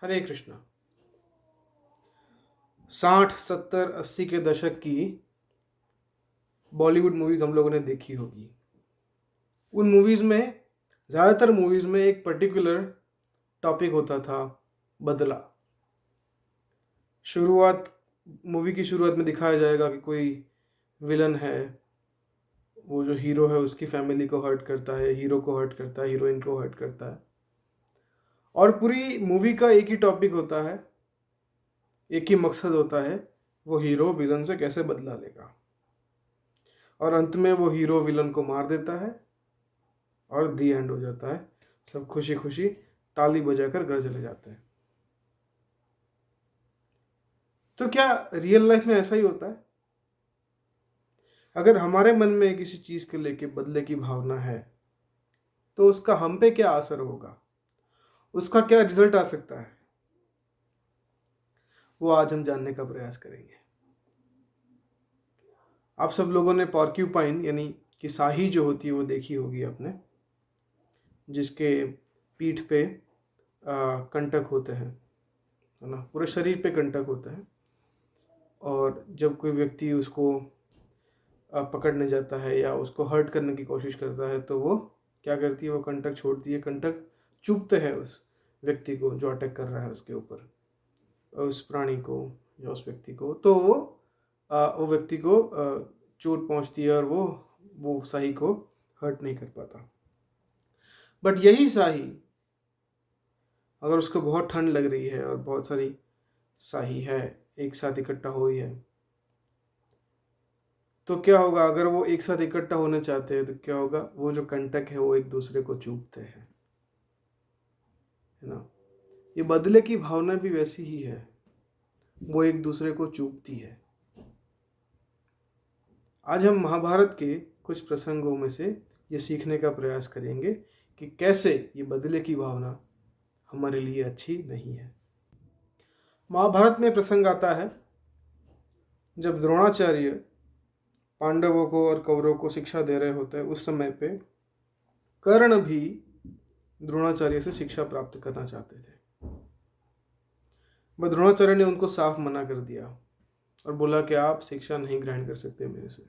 हरे कृष्णा। 60, 70, 80 के दशक की बॉलीवुड मूवीज हम लोगों ने देखी होगी। उन मूवीज में, ज़्यादातर मूवीज में एक पर्टिकुलर टॉपिक होता था, बदला। मूवी की शुरुआत में दिखाया जाएगा कि कोई विलन है, वो जो हीरो है उसकी फैमिली को हर्ट करता है, हीरो को हर्ट करता है, हीरोइन को हर्ट करता है। और पूरी मूवी का एक ही टॉपिक होता है, एक ही मकसद होता है, वो हीरो विलन से कैसे बदला लेगा। और अंत में वो हीरो विलन को मार देता है और दी एंड हो जाता है। सब खुशी खुशी ताली बजाकर घर चले जाते हैं। तो क्या रियल लाइफ में ऐसा ही होता है? अगर हमारे मन में किसी चीज को लेके बदले की भावना है तो उसका हम पे क्या असर होगा, उसका क्या रिजल्ट आ सकता है, वो आज हम जानने का प्रयास करेंगे। आप सब लोगों ने पॉर्क्यूपाइन यानी कि शाही जो होती है वो देखी होगी आपने, जिसके पीठ पे कंटक होते हैं, है ना, पूरे शरीर पे कंटक होते हैं। और जब कोई व्यक्ति उसको पकड़ने जाता है या उसको हर्ट करने की कोशिश करता है तो वो क्या करती है, वो कंटक छोड़ती है। कंटक चुभते हैं उस व्यक्ति को जो अटैक कर रहा है उसके ऊपर, उस प्राणी को या उस व्यक्ति को। तो वो व्यक्ति को चोट पहुंचती है और वो शाही को हर्ट नहीं कर पाता। बट यही शाही, अगर उसको बहुत ठंड लग रही है और बहुत सारी शाही है एक साथ इकट्ठा हुई है, तो क्या होगा? अगर वो एक साथ इकट्ठा होने चाहते हैं तो क्या होगा? वो जो कंटक है वो एक दूसरे को चुभते हैं, है ना। ये बदले की भावना भी वैसी ही है, वो एक दूसरे को चुभती है। आज हम महाभारत के कुछ प्रसंगों में से ये सीखने का प्रयास करेंगे कि कैसे ये बदले की भावना हमारे लिए अच्छी नहीं है। महाभारत में प्रसंग आता है जब द्रोणाचार्य पांडवों को और कौरवों को शिक्षा दे रहे होते हैं। उस समय पे कर्ण भी द्रोणाचार्य से शिक्षा प्राप्त करना चाहते थे, पर द्रोणाचार्य ने उनको साफ मना कर दिया और बोला कि आप शिक्षा नहीं ग्रहण कर सकते मेरे से।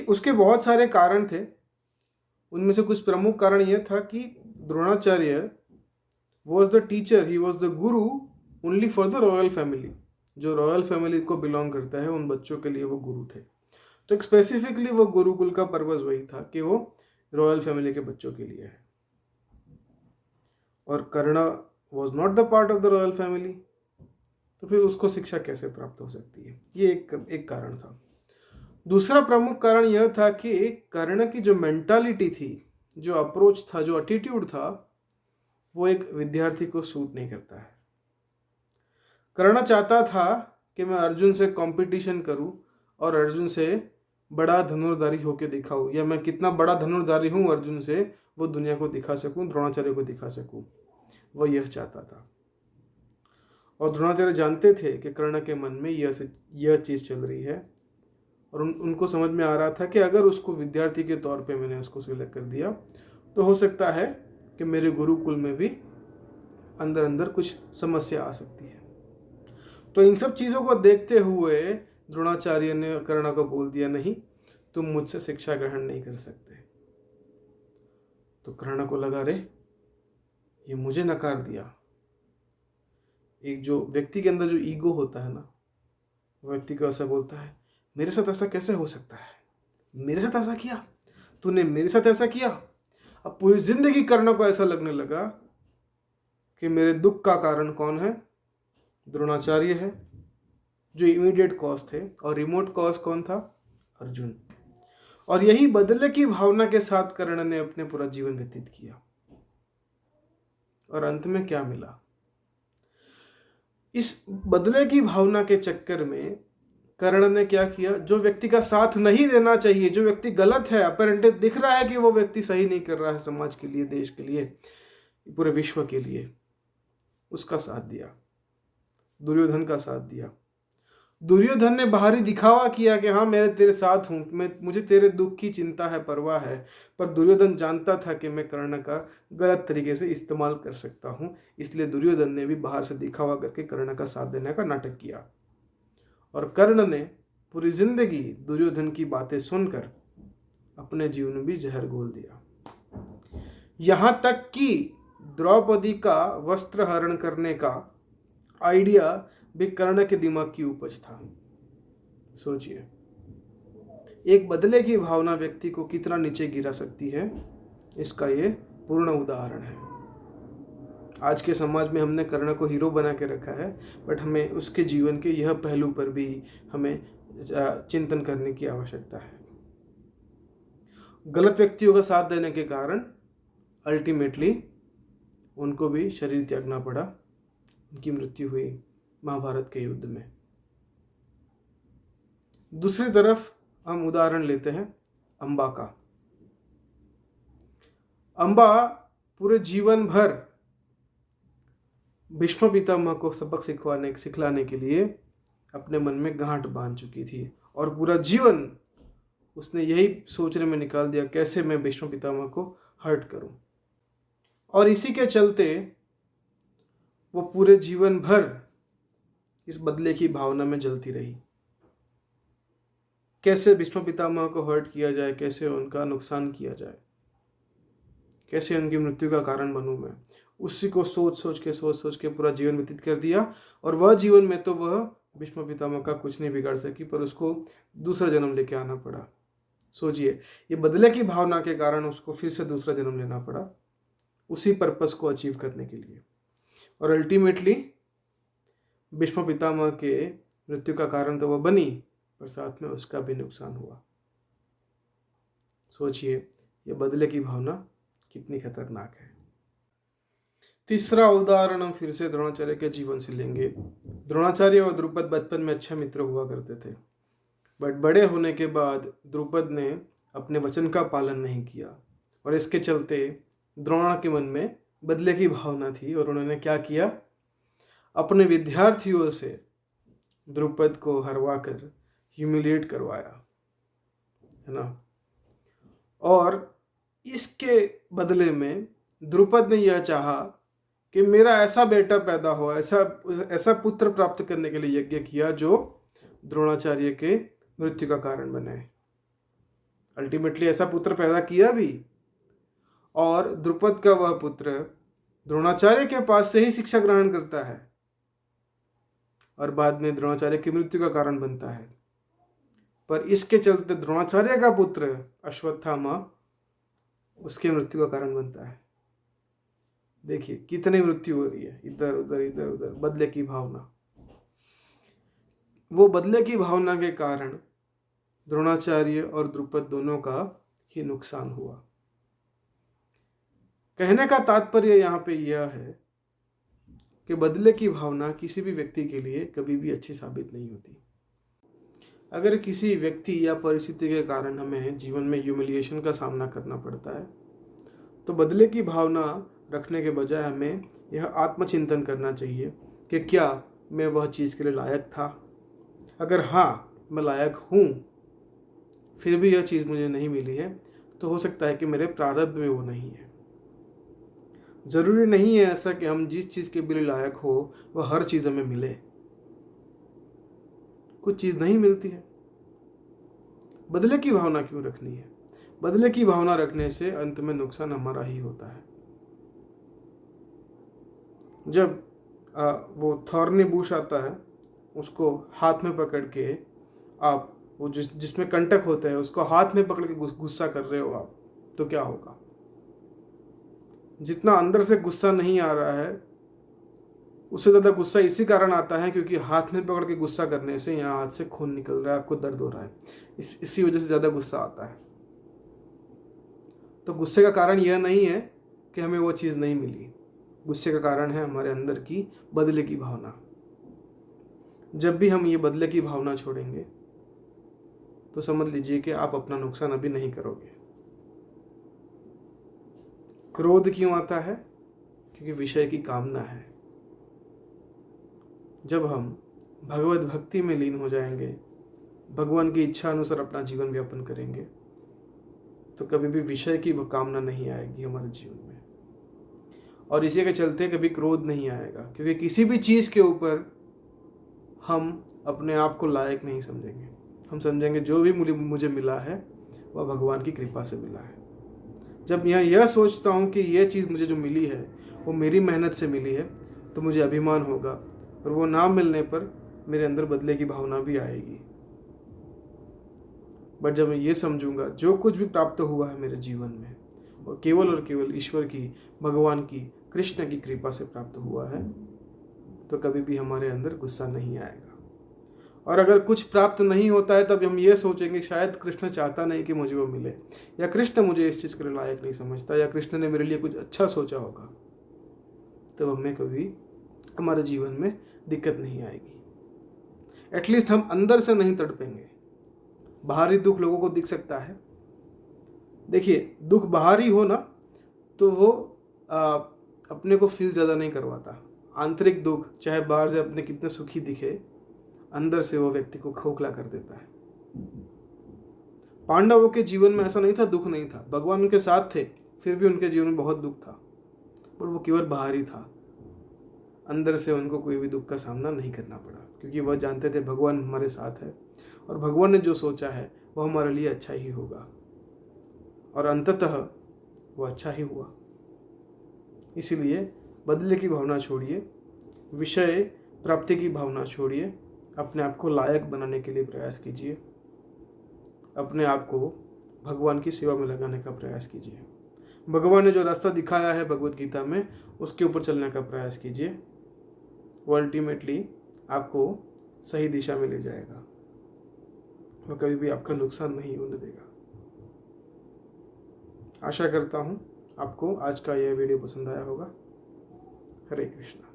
उसके बहुत सारे कारण थे। उनमें से कुछ प्रमुख कारण यह था कि Dronacharya was the teacher, he was the guru only for the royal family. जो रॉयल फैमिली को बिलोंग करता है उन बच्चों के लिए वो गुरु थे। तो एक स्पेसिफिकली वो गुरुकुल का पर्पस वही था कि वो रॉयल फैमिली के बच्चों के लिए है। और Karna was not the part of the royal family, तो फिर उसको शिक्षा कैसे प्राप्त हो सकती है? ये एक कारण था। दूसरा प्रमुख कारण यह था कि कर्ण की जो मेंटालिटी थी, जो अप्रोच था, जो एटीट्यूड था, वो एक विद्यार्थी को सूट नहीं करता है। कर्ण चाहता था कि मैं अर्जुन से कंपटीशन करूं और अर्जुन से बड़ा धनुर्धारी होकर दिखाऊं, या मैं कितना बड़ा धनुर्धारी हूं अर्जुन से वो दुनिया को दिखा सकूं, द्रोणाचार्य को दिखा सकूं। वो यह चाहता था। और द्रोणाचार्य जानते थे कि कर्ण के मन में यह चीज़ चल रही है। और उनको समझ में आ रहा था कि अगर उसको विद्यार्थी के तौर पे मैंने उसको सिलेक्ट कर दिया तो हो सकता है कि मेरे गुरुकुल में भी अंदर अंदर कुछ समस्या आ सकती है। तो इन सब चीज़ों को देखते हुए द्रोणाचार्य ने कर्ण को बोल दिया, नहीं, तुम मुझसे शिक्षा ग्रहण नहीं कर सकते। तो कर्ण को लगा, रे ये मुझे नकार दिया। एक जो व्यक्ति के अंदर जो ईगो होता है ना, वो व्यक्ति को ऐसा बोलता है, मेरे साथ ऐसा कैसे हो सकता है, मेरे साथ ऐसा किया तूने, मेरे साथ ऐसा किया। अब पूरी जिंदगी कर्ण को ऐसा लगने लगा कि मेरे दुख का कारण कौन है? द्रोणाचार्य है, जो इमीडिएट कॉज थे। और रिमोट कॉज कौन था? अर्जुन। और यही बदले की भावना के साथ कर्ण ने अपने पूरा जीवन व्यतीत किया। और अंत में क्या मिला? इस बदले की भावना के चक्कर में कर्ण ने क्या किया? जो व्यक्ति का साथ नहीं देना चाहिए, जो व्यक्ति गलत है, अपरेंटली दिख रहा है कि वो व्यक्ति सही नहीं कर रहा है समाज के लिए, देश के लिए, पूरे विश्व के लिए, उसका साथ दिया, दुर्योधन का साथ दिया। दुर्योधन ने बाहरी दिखावा किया कि हाँ मैं तेरे साथ हूँ, मुझे तेरे दुख की चिंता है, परवाह है। पर दुर्योधन जानता था कि मैं कर्ण का गलत तरीके से इस्तेमाल कर सकता हूँ, इसलिए दुर्योधन ने भी बाहर से दिखावा करके कर्ण का साथ देने का नाटक किया। और कर्ण ने पूरी जिंदगी दुर्योधन की बातें सुनकर अपने जीवन में भी जहर घोल दिया। यहां तक कि द्रौपदी का वस्त्र हरण करने का आइडिया भी कर्ण के दिमाग की उपज था। सोचिए, एक बदले की भावना व्यक्ति को कितना नीचे गिरा सकती है, इसका ये पूर्ण उदाहरण है। आज के समाज में हमने कर्ण को हीरो बना के रखा है, बट हमें उसके जीवन के यह पहलू पर भी हमें चिंतन करने की आवश्यकता है। गलत व्यक्तियों का साथ देने के कारण अल्टीमेटली उनको भी शरीर त्यागना पड़ा, उनकी मृत्यु हुई महाभारत के युद्ध में। दूसरी तरफ हम उदाहरण लेते हैं अंबा का। अंबा पूरे जीवन भर भीष्म पितामह को सबक सिखलाने के लिए अपने मन में गांठ बांध चुकी थी, और पूरा जीवन उसने यही सोचने में निकाल दिया कैसे मैं भीष्म पितामह को हर्ट करूं। और इसी के चलते वो पूरे जीवन भर इस बदले की भावना में जलती रही। कैसे भीष्म पितामह को हर्ट किया जाए, कैसे उनका नुकसान किया जाए, कैसे उनकी मृत्यु का कारण बनूं मैं, उसी को सोच सोच के पूरा जीवन व्यतीत कर दिया। और वह जीवन में तो वह भीष्म पितामह का कुछ नहीं बिगाड़ सकी, पर उसको दूसरा जन्म लेके आना पड़ा। सोचिए, ये बदले की भावना के कारण उसको फिर से दूसरा जन्म लेना पड़ा उसी पर्पस को अचीव करने के लिए। और अल्टीमेटली भीष्म पितामह के मृत्यु का कारण तो वह बनी, पर साथ में उसका भी नुकसान हुआ। सोचिए, ये बदले की भावना कितनी खतरनाक है। तीसरा उदाहरण हम फिर से द्रोणाचार्य के जीवन से लेंगे। द्रोणाचार्य और द्रुपद बचपन में अच्छे मित्र हुआ करते थे, बट बड़े होने के बाद द्रुपद ने अपने वचन का पालन नहीं किया, और इसके चलते द्रोणा के मन में बदले की भावना थी, और उन्होंने क्या किया, अपने विद्यार्थियों से द्रुपद को हरवाकर ह्यूमिलिएट करवाया, है ना। और इसके बदले में द्रुपद ने यह चाहा कि मेरा ऐसा बेटा पैदा हो, ऐसा पुत्र प्राप्त करने के लिए यज्ञ किया जो द्रोणाचार्य के मृत्यु का कारण बने। अल्टीमेटली ऐसा पुत्र पैदा किया भी, और द्रुपद का वह पुत्र द्रोणाचार्य के पास से ही शिक्षा ग्रहण करता है, और बाद में द्रोणाचार्य की मृत्यु का कारण बनता है। पर इसके चलते द्रोणाचार्य का पुत्र अश्वत्थामा उसके मृत्यु का कारण बनता है। देखिए कितनी मृत्यु हो रही है, इधर उधर बदले की भावना। वो बदले की भावना के कारण द्रोणाचार्य और द्रुपद दोनों का ही नुकसान हुआ। कहने का तात्पर्य यहाँ पे यह है कि बदले की भावना किसी भी व्यक्ति के लिए कभी भी अच्छी साबित नहीं होती। अगर किसी व्यक्ति या परिस्थिति के कारण हमें जीवन में ह्यूमिलिएशन का सामना करना पड़ता है, तो बदले की भावना रखने के बजाय हमें यह आत्मचिंतन करना चाहिए कि क्या मैं वह चीज़ के लिए लायक था। अगर हाँ मैं लायक हूँ, फिर भी यह चीज़ मुझे नहीं मिली है, तो हो सकता है कि मेरे प्रारब्ध में वो नहीं है। ज़रूरी नहीं है ऐसा कि हम जिस चीज़ के लिए लायक हो वह हर चीज़ हमें मिले। कुछ चीज़ नहीं मिलती है। बदले की भावना क्यों रखनी है? बदले की भावना रखने से अंत में नुकसान हमारा ही होता है। जब वो थॉर्नी बुश आता है, उसको हाथ में पकड़ के आप वो जिसमें कंटक होता है उसको हाथ में पकड़ के गुस्सा कर रहे हो आप, तो क्या होगा? जितना अंदर से गुस्सा नहीं आ रहा है, उससे ज़्यादा गुस्सा इसी कारण आता है क्योंकि हाथ में पकड़ के गुस्सा करने से यहाँ हाथ से खून निकल रहा है, आपको दर्द हो रहा है, इसी वजह से ज़्यादा गुस्सा आता है। तो गुस्से का कारण यह नहीं है कि हमें वो चीज़ नहीं मिली, गुस्से का कारण है हमारे अंदर की बदले की भावना। जब भी हम ये बदले की भावना छोड़ेंगे तो समझ लीजिए कि आप अपना नुकसान अभी नहीं करोगे। क्रोध क्यों आता है? क्योंकि विषय की कामना है। जब हम भगवत भक्ति में लीन हो जाएंगे, भगवान की इच्छा अनुसार अपना जीवन व्यापन करेंगे, तो कभी भी विषय की कामना नहीं आएगी हमारे जीवन में। और इसी के चलते कभी क्रोध नहीं आएगा, क्योंकि किसी भी चीज़ के ऊपर हम अपने आप को लायक नहीं समझेंगे। हम समझेंगे जो भी मुझे मिला है वह भगवान की कृपा से मिला है। जब यह सोचता हूँ कि यह चीज़ मुझे जो मिली है वो मेरी मेहनत से मिली है, तो मुझे अभिमान होगा, और वो ना मिलने पर मेरे अंदर बदले की भावना भी आएगी। बट जब मैं ये समझूंगा जो कुछ भी प्राप्त हुआ है मेरे जीवन में वो केवल और केवल ईश्वर की, भगवान की, कृष्ण की कृपा से प्राप्त हुआ है, तो कभी भी हमारे अंदर गुस्सा नहीं आएगा। और अगर कुछ प्राप्त नहीं होता है तब हम ये सोचेंगे शायद कृष्ण चाहता नहीं कि मुझे वो मिले, या कृष्ण मुझे इस चीज़ के लिए लायक नहीं समझता, या कृष्ण ने मेरे लिए कुछ अच्छा सोचा होगा। तब हमें कभी हमारे जीवन में दिक्कत नहीं आएगी। एटलीस्ट हम अंदर से नहीं तड़पेंगे। बाहरी दुख लोगों को दिख सकता है। देखिए, दुख बाहरी हो ना तो वो अपने को फील ज़्यादा नहीं करवाता। आंतरिक दुख चाहे बाहर से अपने कितने सुखी दिखे, अंदर से वो व्यक्ति को खोखला कर देता है। पांडवों के जीवन में ऐसा नहीं था, दुख नहीं था, भगवान उनके साथ थे, फिर भी उनके जीवन में बहुत दुख था, पर वो केवल बाहरी था। अंदर से उनको कोई भी दुख का सामना नहीं करना पड़ा, क्योंकि वह जानते थे भगवान हमारे साथ है, और भगवान ने जो सोचा है वह हमारे लिए अच्छा ही होगा, और अंततः वो अच्छा ही हुआ। इसीलिए बदले की भावना छोड़िए, विषय प्राप्ति की भावना छोड़िए, अपने आप को लायक बनाने के लिए प्रयास कीजिए, अपने आप को भगवान की सेवा में लगाने का प्रयास कीजिए। भगवान ने जो रास्ता दिखाया है भगवत गीता में, उसके ऊपर चलने का प्रयास कीजिए। वो अल्टीमेटली आपको सही दिशा में ले जाएगा, वह कभी भी आपका नुकसान नहीं होने देगा। आशा करता हूँ आपको आज का यह वीडियो पसंद आया होगा। हरे कृष्णा।